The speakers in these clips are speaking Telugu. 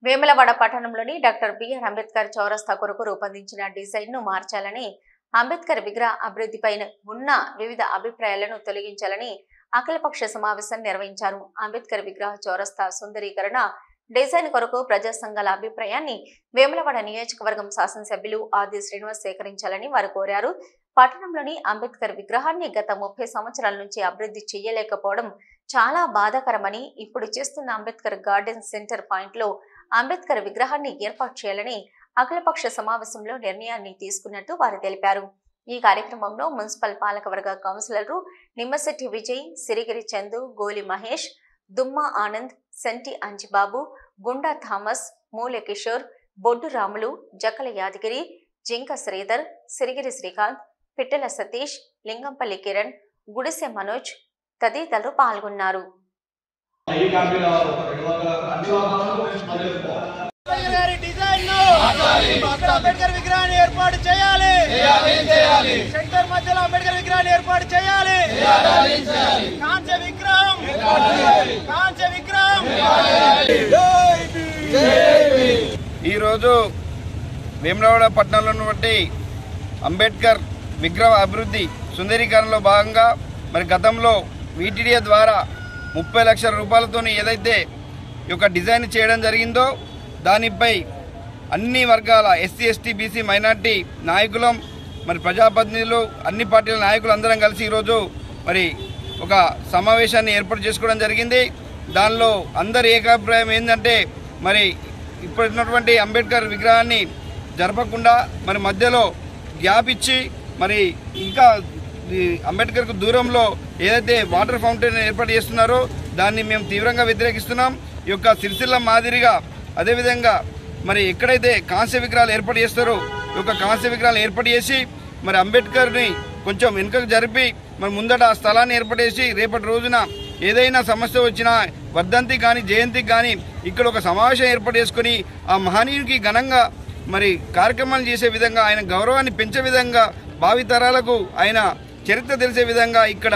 వేములవాడ పట్టణంలోని డాక్టర్ బిఆర్ అంబేద్కర్ చౌరస్తా కొరకు రూపొందించిన డిజైన్ ను మార్చాలని, అంబేద్కర్ విగ్రహ అభివృద్ధిపై ఉన్న వివిధ అభిప్రాయాలను తొలగించాలని అఖిలపక్ష సమావేశం నిర్వహించారు. అంబేద్కర్ విగ్రహ చౌరస్తా సుందరీకరణ డిజైన్ కొరకు ప్రజా సంఘాల అభిప్రాయాన్ని వేములవాడ నియోజకవర్గం శాసనసభ్యులు ఆది శ్రీనివాస్ సేకరించాలని వారు కోరారు. పట్టణంలోని అంబేద్కర్ విగ్రహాన్ని గత 30 సంవత్సరాల నుంచి అభివృద్ధి చేయలేకపోవడం చాలా బాధాకరమని, ఇప్పుడు చేస్తున్న అంబేద్కర్ గార్డెన్ సెంటర్ పాయింట్ లో అంబేద్కర్ విగ్రహాన్ని ఏర్పాటు చేయాలని అఖిలపక్ష సమావేశంలో నిర్ణయాన్ని తీసుకున్నట్టు వారు తెలిపారు. ఈ కార్యక్రమంలో మున్సిపల్ పాలకవర్గ కౌన్సిలర్లు నిమ్మశెట్టి విజయ్, సిరిగిరి చందు, గోలి మహేష్, దుమ్మా ఆనంద్, సెంటి అంజిబాబు, గుండా థామస్, మూలె కిషోర్, బొడ్డు రాములు, జక్కల యాదగిరి, జింక శ్రీధర్, సిరిగిరి శ్రీకాంత్, పిట్టెల సతీష్, లింగంపల్లి కిరణ్, గుడిసె మనోజ్ తదితరులు పాల్గొన్నారు. అంబేద్కర్ విగ్రహాన్ని ఏర్పాటు చేయాలి. సెంటర్ మధ్యలో అంబేద్కర్ విగ్రహాన్ని ఏర్పాటు చేయాలి. కాంస్య విగ్రహం, కాంస్య విగ్రహం. ఈరోజు వేములవాడ పట్టణంలో ఉన్నటువంటి అంబేద్కర్ విగ్రహ అభివృద్ధి సుందరీకరణలో భాగంగా మరి గతంలో వీటీడీఏ ద్వారా 30 లక్షల రూపాయలతో ఏదైతే ఈ యొక్క డిజైన్ చేయడం జరిగిందో దానిపై అన్ని వర్గాల ఎస్సీ, ఎస్టీ, బీసీ, మైనార్టీ నాయకులం, మరి ప్రజాప్రతినిధులు, అన్ని పార్టీల నాయకులు అందరం కలిసి ఈరోజు మరి ఒక సమావేశాన్ని ఏర్పాటు చేసుకోవడం జరిగింది. దానిలో అందరి ఏకాభిప్రాయం ఏంటంటే మరి ఇప్పుడు ఉన్నటువంటి అంబేద్కర్ విగ్రహాన్ని జరపకుండా మరి మధ్యలో గ్యాప్ ఇచ్చి మరి ఇంకా అంబేద్కర్కు దూరంలో ఏదైతే వాటర్ ఫౌంటైన్ ఏర్పాటు చేస్తున్నారో దాన్ని మేము తీవ్రంగా వ్యతిరేకిస్తున్నాం. ఈ యొక్క సిరిసిల్ల మాదిరిగా అదేవిధంగా మరి ఎక్కడైతే కాంస్య విగ్రహాలు ఏర్పాటు చేస్తారో ఈ యొక్క కాంస్య విగ్రహాలు ఏర్పాటు చేసి మరి అంబేద్కర్ని కొంచెం వెనుకకు జరిపి మరి ముందట ఆ స్థలాన్ని ఏర్పాటు చేసి రేపటి రోజున ఏదైనా సమస్య వచ్చినా వర్ధంతికి కానీ జయంతికి కానీ ఇక్కడ ఒక సమావేశం ఏర్పాటు చేసుకుని ఆ మహనీయునికి ఘనంగా మరి కార్యక్రమాలు చేసే విధంగా, ఆయన గౌరవాన్ని పెంచే విధంగా, భావితరాలకు ఆయన చరిత్ర తెలిసే విధంగా ఇక్కడ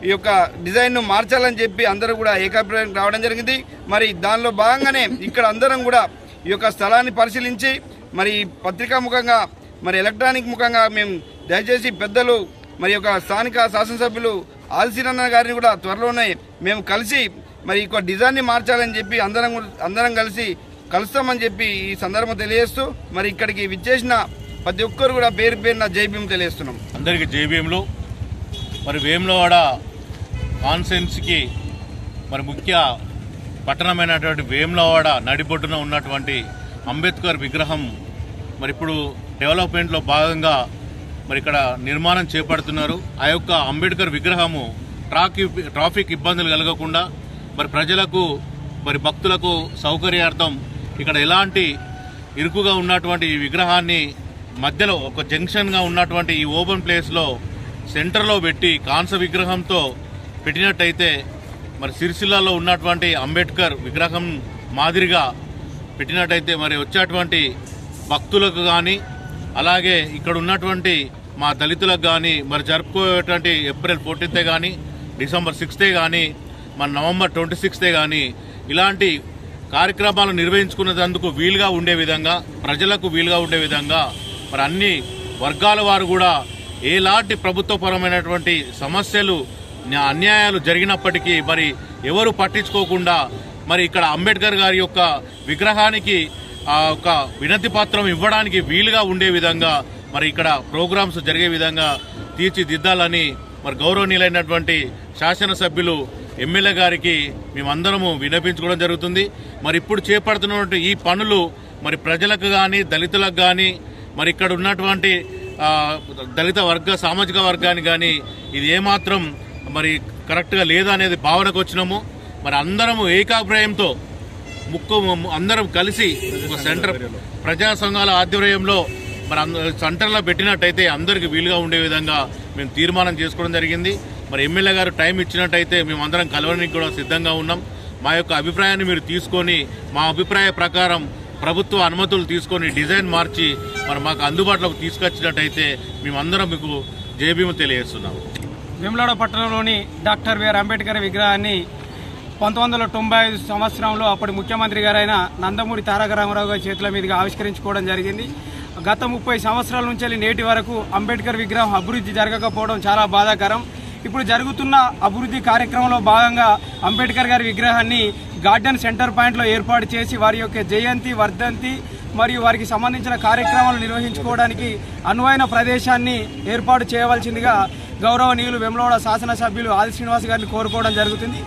ఈ యొక్క డిజైన్ను మార్చాలని చెప్పి అందరూ కూడా ఏకాభిప్రాయం రావడం జరిగింది. మరి దానిలో భాగంగానే ఇక్కడ అందరం కూడా ఈ యొక్క స్థలాన్ని పరిశీలించి మరి పత్రికా ముఖంగా మరి ఎలక్ట్రానిక్ ముఖంగా మేము దయచేసి పెద్దలు మరి యొక్క స్థానిక శాసనసభ్యులు ఆదిశీరన్న గారిని కూడా త్వరలోనే మేము కలిసి మరి ఈ డిజైన్ని మార్చాలని చెప్పి అందరం కలిసి కలుస్తామని చెప్పి ఈ సందర్భం తెలియజేస్తూ మరి ఇక్కడికి విచ్చేసిన ప్రతి ఒక్కరు కూడా పేరు పేరున జై భీమ్ తెలియజేస్తున్నాం. అందరికీ జై భీములు. మరి వేములవాడ కాన్స్టిట్యున్సీకి మరి ముఖ్య పట్టణమైనటువంటి వేములవాడ నడిబొడ్డున ఉన్నటువంటి అంబేద్కర్ విగ్రహం మరి ఇప్పుడు డెవలప్మెంట్లో భాగంగా మరి ఇక్కడ నిర్మాణం చేపడుతున్నారు. ఆ యొక్క అంబేద్కర్ విగ్రహము ట్రాఫిక్ ఇబ్బందులు కలగకుండా మరి ప్రజలకు మరి భక్తులకు సౌకర్యార్థం ఇక్కడ ఎలాంటి ఇరుకుగా ఉన్నటువంటి ఈ విగ్రహాన్ని మధ్యలో ఒక జంక్షన్గా ఉన్నటువంటి ఈ ఓపెన్ ప్లేస్లో సెంటర్లో పెట్టి కాంస్య విగ్రహంతో పెట్టినట్టయితే మరి సిరిసిల్లలో ఉన్నటువంటి అంబేద్కర్ విగ్రహం మాదిరిగా పెట్టినట్టయితే మరి వచ్చేటువంటి భక్తులకు కానీ అలాగే ఇక్కడ ఉన్నటువంటి మా దళితులకు కానీ మరి జరుపుకోయేటువంటి ఏప్రిల్ 14th కానీ డిసెంబర్ 6th కానీ మన నవంబర్ 26th కానీ ఇలాంటి కార్యక్రమాలు నిర్వహించుకునేందుకు వీలుగా ఉండే విధంగా, ప్రజలకు వీలుగా ఉండే విధంగా మరి అన్ని వర్గాల వారు కూడా ఎలాంటి ప్రభుత్వపరమైనటువంటి సమస్యలు, అన్యాయాలు జరిగినప్పటికీ మరి ఎవరు పట్టించుకోకుండా మరి ఇక్కడ అంబేద్కర్ గారి యొక్క విగ్రహానికి ఒక వినతి పత్రం ఇవ్వడానికి వీలుగా ఉండే విధంగా మరి ఇక్కడ ప్రోగ్రామ్స్ జరిగే విధంగా తీర్చిదిద్దాలని మరి గౌరవనీయులైనటువంటి శాసనసభ్యులు ఎమ్మెల్యే గారికి మేమందరము విన్నపించుకోవడం జరుగుతుంది. మరి ఇప్పుడు చేపడుతున్నటువంటి ఈ పనులు మరి ప్రజలకు కానీ దళితులకు కానీ మరి ఇక్కడ ఉన్నటువంటి దళిత సామాజిక వర్గానికి కానీ ఇది ఏమాత్రం మరి కరెక్ట్గా లేదనేది భావనకు వచ్చినాము. మరి అందరము ఏకాభిప్రాయంతో అందరం కలిసి ఒక సెంటర్ ప్రజా సంఘాల ఆధ్వర్యంలో మరి సెంటర్లో పెట్టినట్టయితే అందరికీ వీలుగా ఉండే విధంగా మేము తీర్మానం చేసుకోవడం జరిగింది. మరి ఎమ్మెల్యే గారు టైం ఇచ్చినట్టయితే మేమందరం కలవడానికి కూడా సిద్ధంగా ఉన్నాం. మా యొక్క అభిప్రాయాన్ని మీరు తీసుకొని మా అభిప్రాయ ప్రకారం ప్రభుత్వ అనుమతులు తీసుకొని డిజైన్ మార్చి మరి మాకు అందుబాటులోకి తీసుకొచ్చినట్టయితే మేమందరం మీకు జై భీమ్ తెలియజేస్తున్నాం. వేములవాడ పట్టణంలోని డాక్టర్ బిఆర్ అంబేద్కర్ విగ్రహాన్ని 1995 సంవత్సరంలో అప్పటి ముఖ్యమంత్రి గారైన నందమూరి తారక రామారావు గారి చేతుల మీదుగా ఆవిష్కరించుకోవడం జరిగింది. గత 30 సంవత్సరాల నుంచి నేటి వరకు అంబేద్కర్ విగ్రహం అభివృద్ధి జరగకపోవడం చాలా బాధాకరం. ఇప్పుడు జరుగుతున్న అభివృద్ధి కార్యక్రమంలో భాగంగా అంబేద్కర్ గారి విగ్రహాన్ని గార్డెన్ సెంటర్ పాయింట్లో ఏర్పాటు చేసి వారి యొక్క జయంతి, వర్ధంతి మరియు వారికి సంబంధించిన కార్యక్రమాలు నిర్వహించుకోవడానికి అనువైన ప్రదేశాన్ని ఏర్పాటు చేయవలసిందిగా గౌరవనీయులు వేములవాడ శాసనసభ్యులు ఆది శ్రీనివాస్ గారిని కోరుకోవడం జరుగుతుంది.